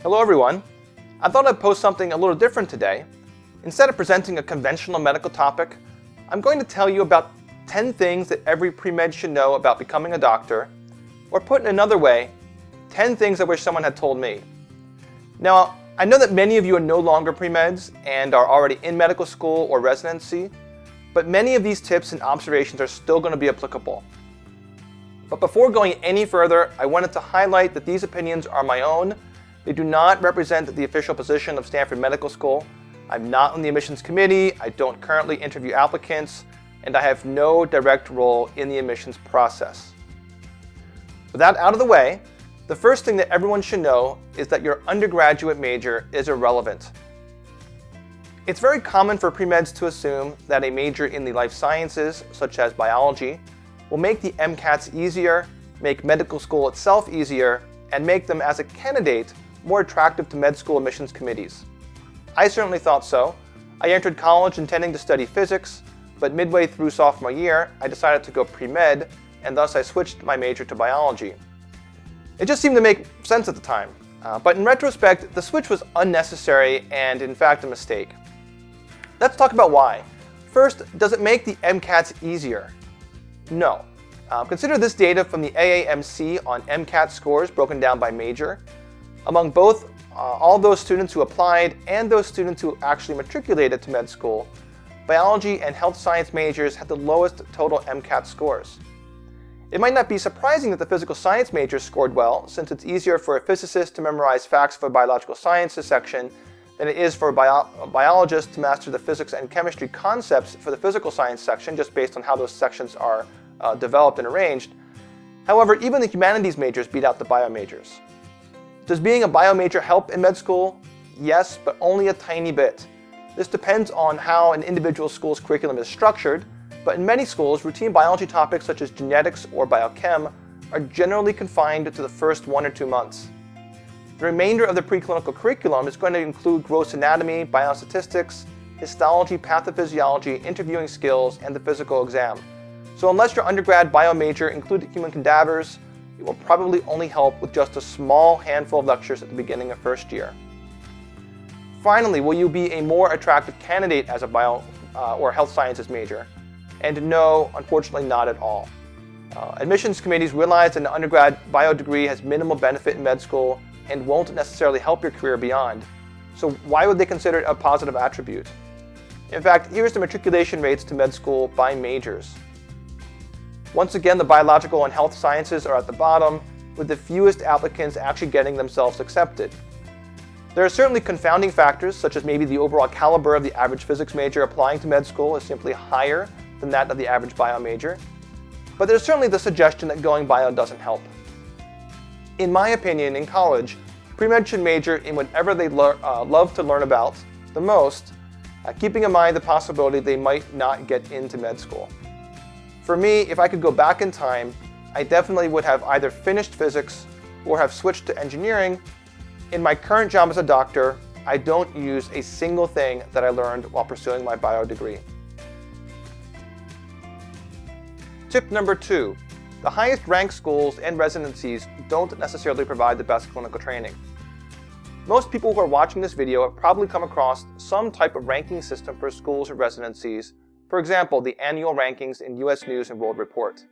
Hello everyone. I thought I'd post something a little different today. Instead of presenting a conventional medical topic, I'm going to tell you about 10 things that every pre-med should know about becoming a doctor, or put in another way, 10 things I wish someone had told me. Now, I know that many of you are no longer pre-meds and are already in medical school or residency, but many of these tips and observations are still going to be applicable. But before going any further, I wanted to highlight that these opinions are my own. They do not represent the official position of Stanford Medical School. I'm not on the admissions committee, I don't currently interview applicants, and I have no direct role in the admissions process. With that out of the way, the first thing that everyone should know is that your undergraduate major is irrelevant. It's very common for pre-meds to assume that a major in the life sciences, such as biology, will make the MCATs easier, make medical school itself easier, and make them as a candidate more attractive to med school admissions committees. I certainly thought so. I entered college intending to study physics, but midway through sophomore year, I decided to go pre-med, and thus I switched my major to biology. It just seemed to make sense at the time, but in retrospect, the switch was unnecessary and in fact a mistake. Let's talk about why. First, does it make the MCATs easier? No. Consider this data from the AAMC on MCAT scores broken down by major. Among both all those students who applied and those students who actually matriculated to med school, biology and health science majors had the lowest total MCAT scores. It might not be surprising that the physical science majors scored well, since it's easier for a physicist to memorize facts for a biological sciences section than it is for a biologist to master the physics and chemistry concepts for the physical science section, just based on how those sections are developed and arranged. However, even the humanities majors beat out the bio majors. Does being a bio major help in med school? Yes, but only a tiny bit. This depends on how an individual school's curriculum is structured, but in many schools, routine biology topics such as genetics or biochem are generally confined to the first 1 or 2 months. The remainder of the preclinical curriculum is going to include gross anatomy, biostatistics, histology, pathophysiology, interviewing skills, and the physical exam. So unless your undergrad bio major included human cadavers, it will probably only help with just a small handful of lectures at the beginning of first year. Finally, will you be a more attractive candidate as a bio or health sciences major? And no, unfortunately not at all. Admissions committees realize that an undergrad bio degree has minimal benefit in med school and won't necessarily help your career beyond. So why would they consider it a positive attribute? In fact, here's the matriculation rates to med school by majors. Once again, the biological and health sciences are at the bottom, with the fewest applicants actually getting themselves accepted. There are certainly confounding factors, such as maybe the overall caliber of the average physics major applying to med school is simply higher than that of the average bio major. But there's certainly the suggestion that going bio doesn't help. In my opinion, in college, pre-med should major in whatever they love to learn about the most, keeping in mind the possibility they might not get into med school. For me, if I could go back in time, I definitely would have either finished physics or have switched to engineering. In my current job as a doctor, I don't use a single thing that I learned while pursuing my bio degree. Tip number 2, the highest ranked schools and residencies don't necessarily provide the best clinical training. Most people who are watching this video have probably come across some type of ranking system for schools or residencies. For example, the annual rankings in US News and World Report.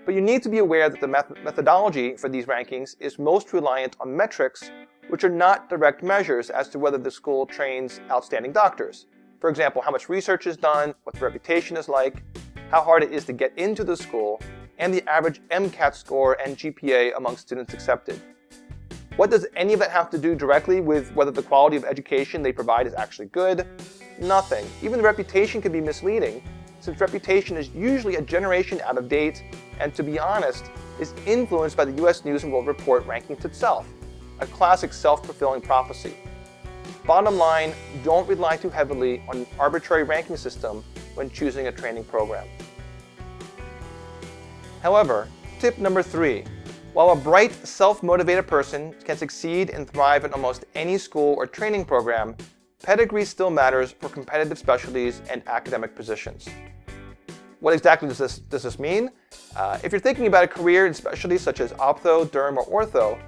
But you need to be aware that the methodology for these rankings is most reliant on metrics, which are not direct measures as to whether the school trains outstanding doctors. For example, how much research is done, what the reputation is like, how hard it is to get into the school, and the average MCAT score and GPA among students accepted. What does any of that have to do directly with whether the quality of education they provide is actually good? Nothing. Even the reputation can be misleading, since reputation is usually a generation out of date and, to be honest, is influenced by the US News and World Report rankings itself, a classic self-fulfilling prophecy. Bottom line, don't rely too heavily on an arbitrary ranking system when choosing a training program. However, tip number 3, while a bright, self-motivated person can succeed and thrive in almost any school or training program, pedigree still matters for competitive specialties and academic positions. What exactly does this mean? If you're thinking about a career in specialties such as optho, derm, or ortho,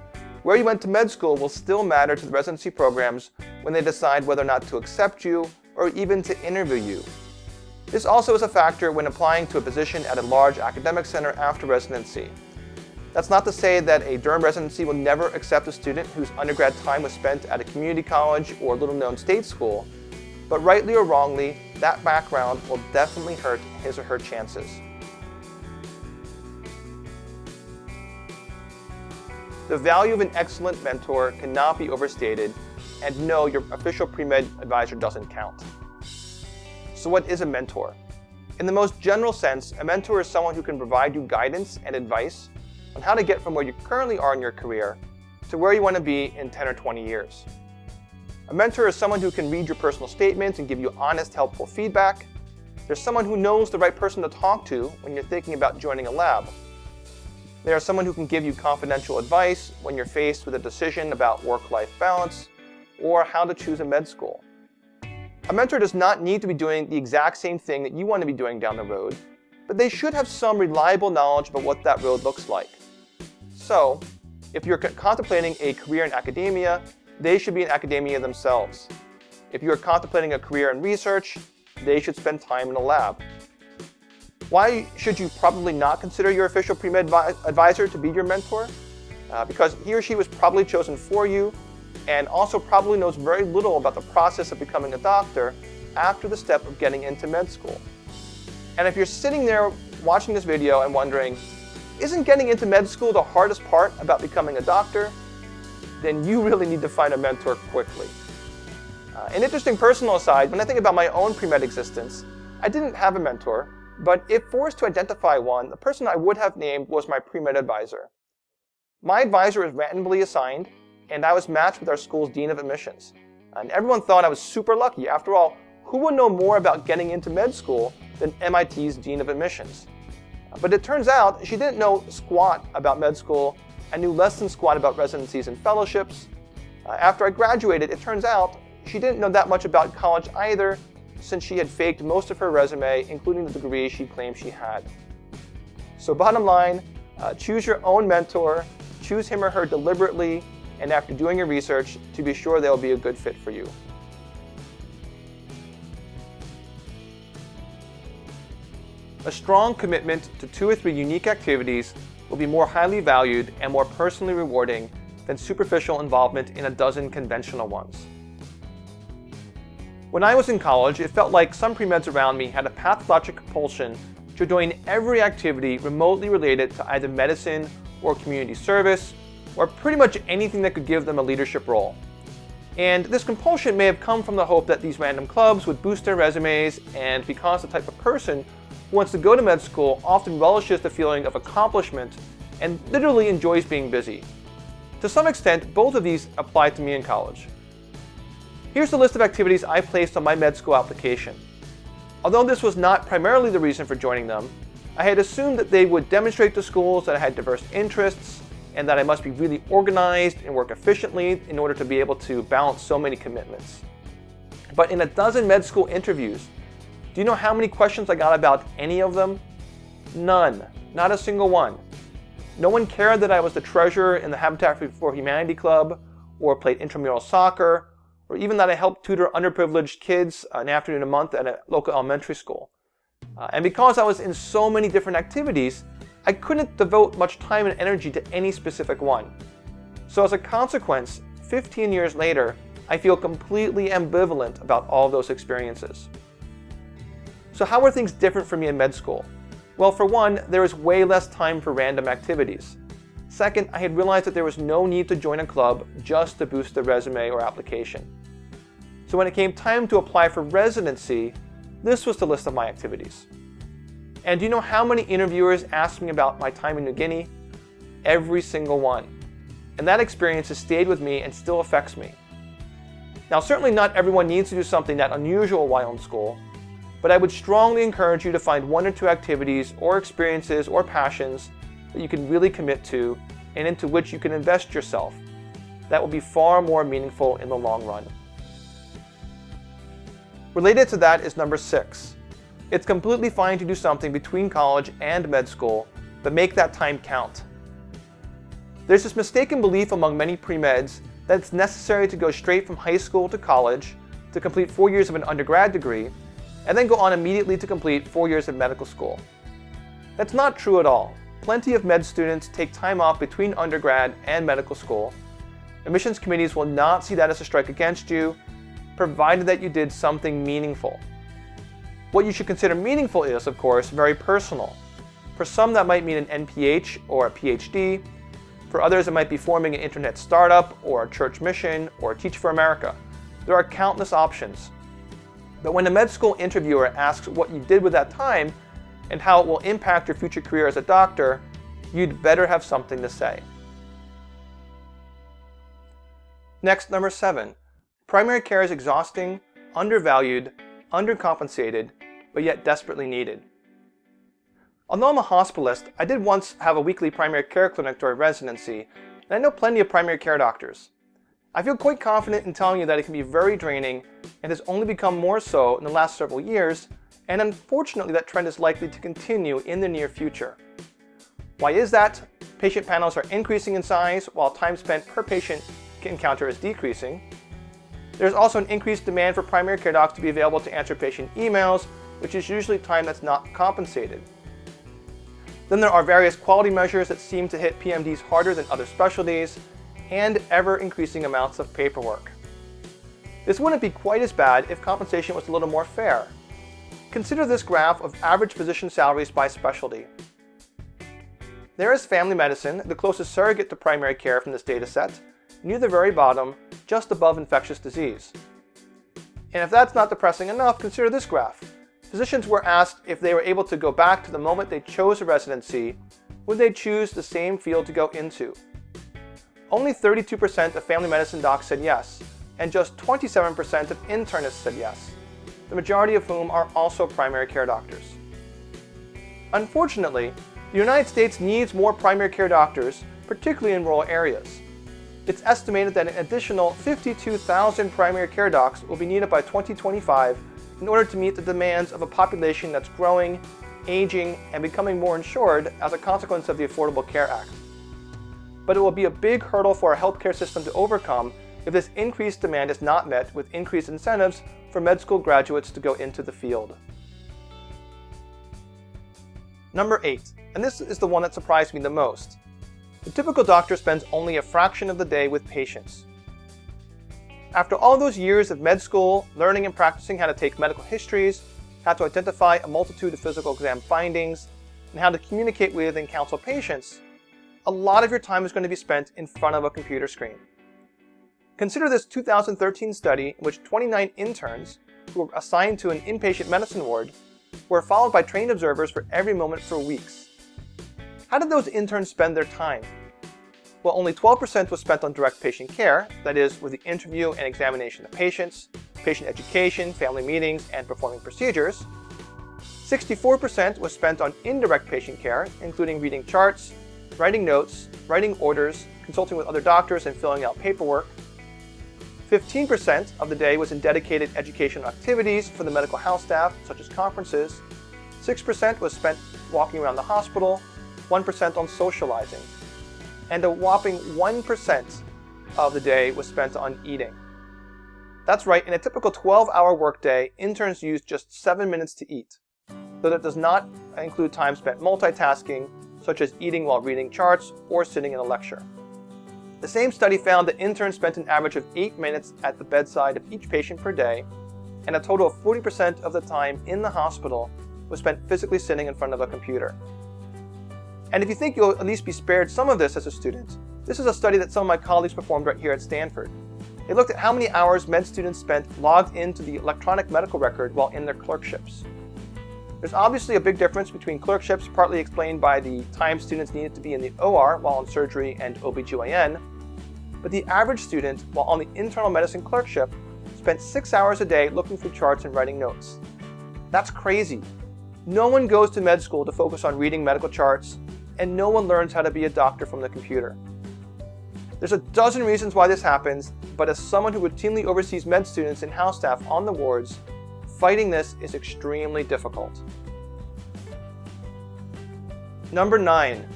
Where you went to med school will still matter to the residency programs when they decide whether or not to accept you or even to interview you. This also is a factor when applying to a position at a large academic center after residency. That's not to say that a Durham residency will never accept a student whose undergrad time was spent at a community college or little-known state school, but rightly or wrongly, that background will definitely hurt his or her chances. The value of an excellent mentor cannot be overstated, and no, your official pre-med advisor doesn't count. So what is a mentor? In the most general sense, a mentor is someone who can provide you guidance and advice on how to get from where you currently are in your career to where you want to be in 10 or 20 years. A mentor is someone who can read your personal statements and give you honest, helpful feedback. They're someone who knows the right person to talk to when you're thinking about joining a lab. They are someone who can give you confidential advice when you're faced with a decision about work-life balance or how to choose a med school. A mentor does not need to be doing the exact same thing that you want to be doing down the road, but they should have some reliable knowledge about what that road looks like. So, if you're contemplating a career in academia, they should be in academia themselves. If you're contemplating a career in research, they should spend time in a lab. Why should you probably not consider your official pre-med advisor to be your mentor? Because he or she was probably chosen for you and also probably knows very little about the process of becoming a doctor after the step of getting into med school. And if you're sitting there watching this video and wondering, isn't getting into med school the hardest part about becoming a doctor? Then you really need to find a mentor quickly. An interesting personal aside, when I think about my own pre-med existence, I didn't have a mentor, but if forced to identify one, the person I would have named was my pre-med advisor. My advisor was randomly assigned, and I was matched with our school's dean of admissions. And everyone thought I was super lucky. After all, who would know more about getting into med school than MIT's dean of admissions? But it turns out she didn't know squat about med school and knew less than squat about residencies and fellowships. After I graduated, it turns out she didn't know that much about college either, since she had faked most of her resume, including the degree she claimed she had. So bottom line, choose your own mentor, choose him or her deliberately, and after doing your research, to be sure they'll be a good fit for you. A strong commitment to 2 or 3 unique activities will be more highly valued and more personally rewarding than superficial involvement in a dozen conventional ones. When I was in college, it felt like some pre-meds around me had a pathologic compulsion to join every activity remotely related to either medicine or community service, or pretty much anything that could give them a leadership role. And this compulsion may have come from the hope that these random clubs would boost their resumes, and because the type of person who wants to go to med school often relishes the feeling of accomplishment and literally enjoys being busy. To some extent, both of these apply to me in college. Here's the list of activities I placed on my med school application. Although this was not primarily the reason for joining them, I had assumed that they would demonstrate to schools that I had diverse interests and that I must be really organized and work efficiently in order to be able to balance so many commitments. But in a dozen med school interviews, do you know how many questions I got about any of them? None. Not a single one. No one cared that I was the treasurer in the Habitat for Humanity Club, or played intramural soccer, or even that I helped tutor underprivileged kids an afternoon a month at a local elementary school. And because I was in so many different activities, I couldn't devote much time and energy to any specific one. So as a consequence, 15 years later, I feel completely ambivalent about all those experiences. So how are things different for me in med school? Well, for one, there is way less time for random activities. Second, I had realized that there was no need to join a club just to boost the resume or application. So when it came time to apply for residency, this was the list of my activities. And do you know how many interviewers asked me about my time in New Guinea? Every single one. And that experience has stayed with me and still affects me. Now, certainly not everyone needs to do something that unusual while in school, but I would strongly encourage you to find 1 or 2 activities or experiences or passions that you can really commit to and into which you can invest yourself. That will be far more meaningful in the long run. Related to that is number 6. It's completely fine to do something between college and med school, but make that time count. There's this mistaken belief among many pre-meds that it's necessary to go straight from high school to college to complete 4 years of an undergrad degree, and then go on immediately to complete 4 years of medical school. That's not true at all. Plenty of med students take time off between undergrad and medical school. Admissions committees will not see that as a strike against you, provided that you did something meaningful. What you should consider meaningful is, of course, very personal. For some, that might mean an NPH or a PhD. For others, it might be forming an internet startup or a church mission or Teach for America. There are countless options. But when a med school interviewer asks what you did with that time and how it will impact your future career as a doctor, you'd better have something to say. Next, number 7. Primary care is exhausting, undervalued, undercompensated, but yet desperately needed. Although I'm a hospitalist, I did once have a weekly primary care clinic during residency, and I know plenty of primary care doctors. I feel quite confident in telling you that it can be very draining and has only become more so in the last several years, and unfortunately that trend is likely to continue in the near future. Why is that? Patient panels are increasing in size while time spent per patient encounter is decreasing. There's also an increased demand for primary care docs to be available to answer patient emails, which is usually time that's not compensated. Then there are various quality measures that seem to hit PMDs harder than other specialties, and ever-increasing amounts of paperwork. This wouldn't be quite as bad if compensation was a little more fair. Consider this graph of average physician salaries by specialty. There is family medicine, the closest surrogate to primary care from this data set, near the very bottom, just above infectious disease. And if that's not depressing enough, consider this graph. Physicians were asked if they were able to go back to the moment they chose a residency, would they choose the same field to go into? Only 32% of family medicine docs said yes, and just 27% of internists said yes, the majority of whom are also primary care doctors. Unfortunately, the United States needs more primary care doctors, particularly in rural areas. It's estimated that an additional 52,000 primary care docs will be needed by 2025 in order to meet the demands of a population that's growing, aging, and becoming more insured as a consequence of the Affordable Care Act. But it will be a big hurdle for our healthcare system to overcome if this increased demand is not met with increased incentives for med school graduates to go into the field. Number 8, and this is the one that surprised me the most. The typical doctor spends only a fraction of the day with patients. After all those years of med school, learning and practicing how to take medical histories, how to identify a multitude of physical exam findings, and how to communicate with and counsel patients, a lot of your time is going to be spent in front of a computer screen. Consider this 2013 study in which 29 interns who were assigned to an inpatient medicine ward were followed by trained observers for every moment for weeks. How did those interns spend their time? Well, only 12% was spent on direct patient care, that is, with the interview and examination of patients, patient education, family meetings, and performing procedures. 64% was spent on indirect patient care, including reading charts, writing notes, writing orders, consulting with other doctors, and filling out paperwork. 15% of the day was in dedicated educational activities for the medical house staff, such as conferences. 6% was spent walking around the hospital, 1% on socializing. And a whopping 1% of the day was spent on eating. That's right, in a typical 12-hour workday, interns use just 7 minutes to eat, though that does not include time spent multitasking, such as eating while reading charts or sitting in a lecture. The same study found that interns spent an average of 8 minutes at the bedside of each patient per day, and a total of 40% of the time in the hospital was spent physically sitting in front of a computer. And if you think you'll at least be spared some of this as a student, this is a study that some of my colleagues performed right here at Stanford. They looked at how many hours med students spent logged into the electronic medical record while in their clerkships. There's obviously a big difference between clerkships, partly explained by the time students needed to be in the OR while on surgery and OBGYN, but the average student, while on the internal medicine clerkship, spent 6 hours a day looking through charts and writing notes. That's crazy. No one goes to med school to focus on reading medical charts, and no one learns how to be a doctor from the computer. There's a dozen reasons why this happens, but as someone who routinely oversees med students and house staff on the wards, fighting this is extremely difficult. Number 9.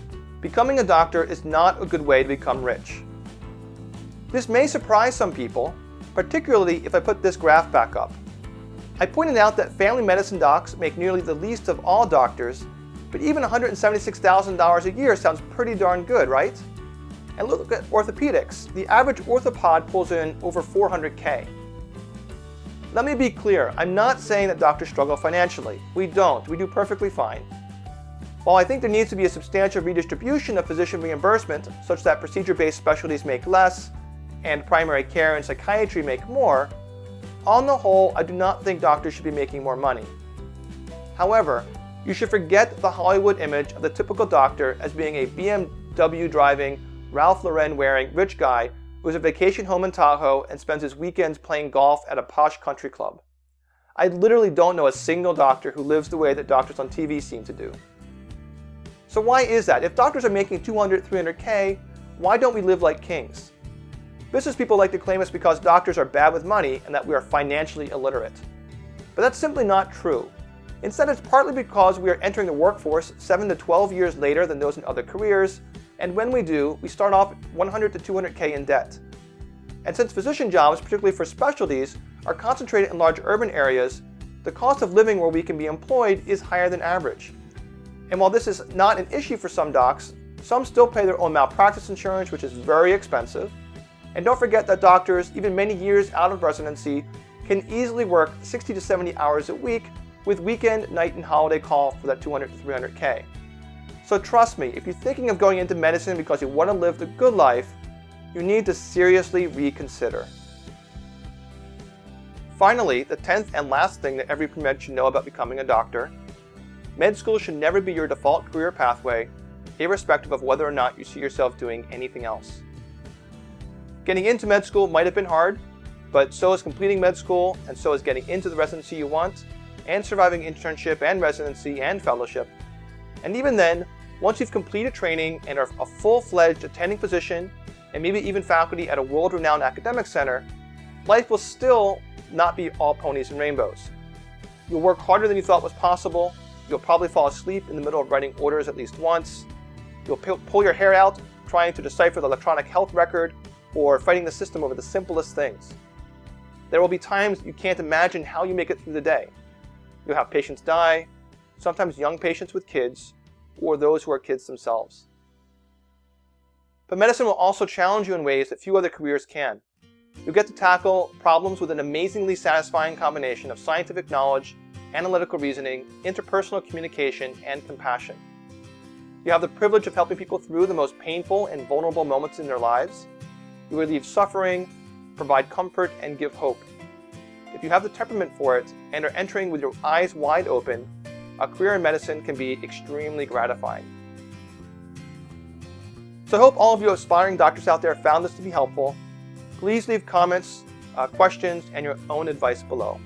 Becoming a doctor is not a good way to become rich. This may surprise some people, particularly if I put this graph back up. I pointed out that family medicine docs make nearly the least of all doctors, but even $176,000 a year sounds pretty darn good, right? And look at orthopedics. The average orthopod pulls in over $400K. Let me be clear, I'm not saying that doctors struggle financially. We don't. We do perfectly fine. While I think there needs to be a substantial redistribution of physician reimbursement such that procedure-based specialties make less and primary care and psychiatry make more, on the whole, I do not think doctors should be making more money. However, you should forget the Hollywood image of the typical doctor as being a BMW driving, Ralph Lauren wearing rich guy who has a vacation home in Tahoe and spends his weekends playing golf at a posh country club. I literally don't know a single doctor who lives the way that doctors on TV seem to do. So why is that? If doctors are making $200, $300K, why don't we live like kings? Business people like to claim it's because doctors are bad with money and that we are financially illiterate. But that's simply not true. Instead, it's partly because we are entering the workforce 7 to 12 years later than those in other careers, and when we do, we start off 100 to 200K in debt. And since physician jobs, particularly for specialties, are concentrated in large urban areas, the cost of living where we can be employed is higher than average. And while this is not an issue for some docs, some still pay their own malpractice insurance, which is very expensive. And don't forget that doctors, even many years out of residency, can easily work 60 to 70 hours a week with weekend, night, and holiday call for that 200 to 300K. So trust me, if you're thinking of going into medicine because you want to live the good life, you need to seriously reconsider. Finally, the 10th and last thing that every pre-med should know about becoming a doctor: med school should never be your default career pathway, irrespective of whether or not you see yourself doing anything else. Getting into med school might have been hard, but so is completing med school, and so is getting into the residency you want, and surviving internship and residency and fellowship. And even then, once you've completed training and are a full-fledged attending physician, and maybe even faculty at a world-renowned academic center, life will still not be all ponies and rainbows. You'll work harder than you thought was possible. You'll probably fall asleep in the middle of writing orders at least once. You'll pull your hair out trying to decipher the electronic health record or fighting the system over the simplest things. There will be times you can't imagine how you make it through the day. You'll have patients die, sometimes young patients with kids, or those who are kids themselves. But medicine will also challenge you in ways that few other careers can. You'll get to tackle problems with an amazingly satisfying combination of scientific knowledge, analytical reasoning, interpersonal communication, and compassion. You have the privilege of helping people through the most painful and vulnerable moments in their lives. You relieve suffering, provide comfort, and give hope. If you have the temperament for it and are entering with your eyes wide open, a career in medicine can be extremely gratifying. So I hope all of you aspiring doctors out there found this to be helpful. Please leave comments, questions, and your own advice below.